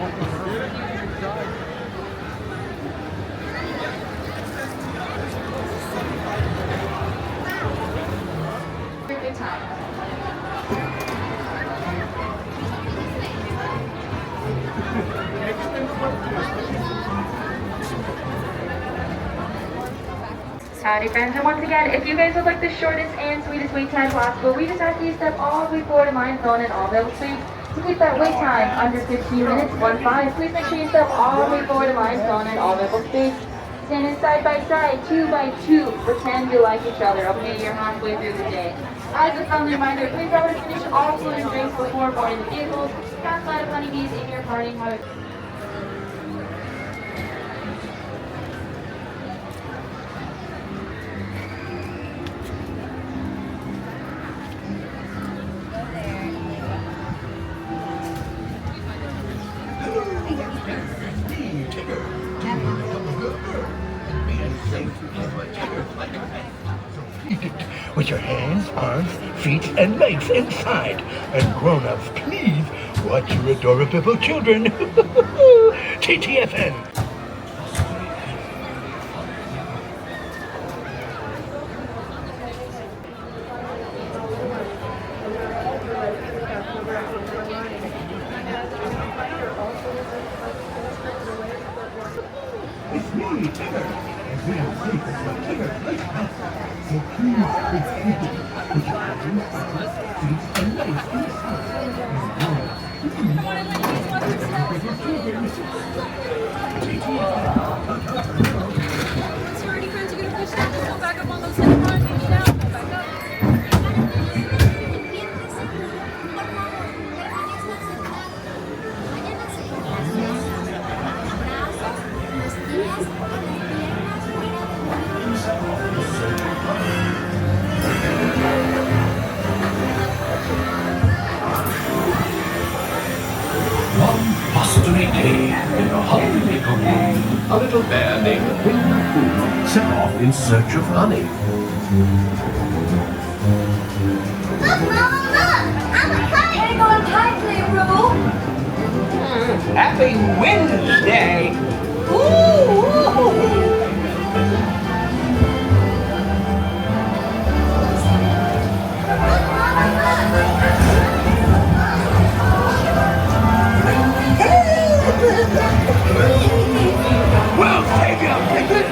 Good time. Howdy friends, and once again, if you guys would like the shortest and sweetest wait time possible, we just ask you to step all the way forward in line, phone and all available seats. To keep that wait time under 15 minutes, 1-5, please make sure you step all the way forward in line, phone and all available seats. Standing side by side, 2 by 2, pretend you like each other, okay, you're halfway through the day. As a friendly reminder, please remember to finish all food and drinks before boarding the vehicles. Pass by the honeybees in your parting house. With your hands, arms, feet, and legs inside. And grown-ups, please watch your adorable children. TTFN. It's me, Tigger. And we are safe as what Tigger likes best. So please, put your hands, arms, feet, and legs inside. Sorry, friends, you're gonna push that. Let's go back up on those center bars. Push it out. Go back up. One blustery day in the holiday country, a little bear named Winnie the Pooh set off in search of honey. Look, Mama, look! I'm a kite! Hang on tightly, Roo! Happy Wednesday! Ooh! We'll take you, Piglet!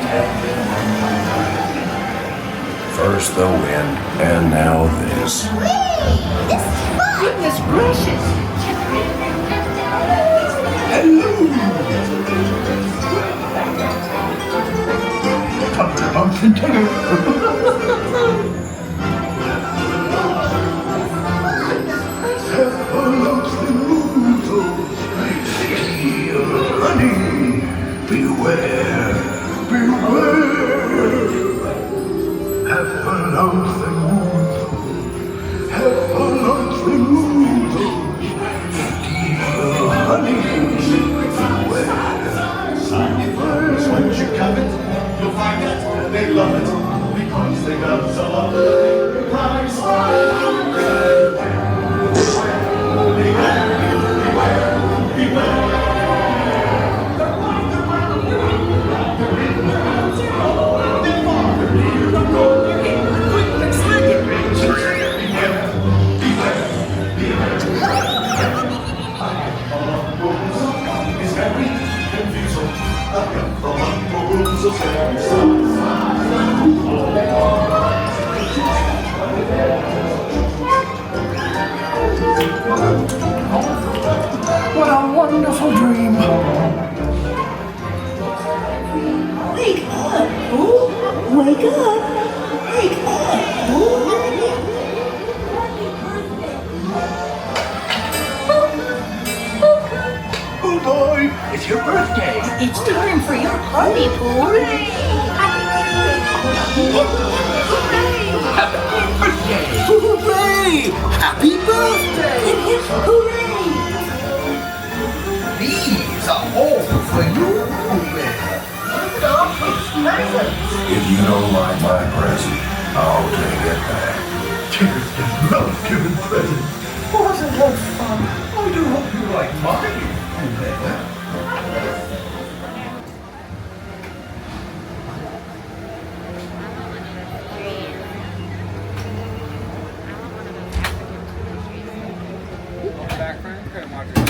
First the wind, and now this. Whee! This is fun! Goodness gracious! Heffalumps and Tigger. Heffalumps and Woozles. Steal honey. Beware, beware. Heffalumps and Woozles. Heffalumps and Woozles. Steal honey. Beware. Once you covet, you'll find it, they love it, because they got a lot of price. Beware, beware, beware. What a wonderful dream! Wake up! Ooh. Wake up! Wake up! Oh boy, it's your birthday! It's time for your party, Pooh! Hooray! Happy birthday! Hooray! Happy birthday! Hooray! These are all for you, If you don't like my present, I'll take it back. Tigger does not give presents. Wasn't that fun? I do hope you like mine, Pooh. couldn't watch it.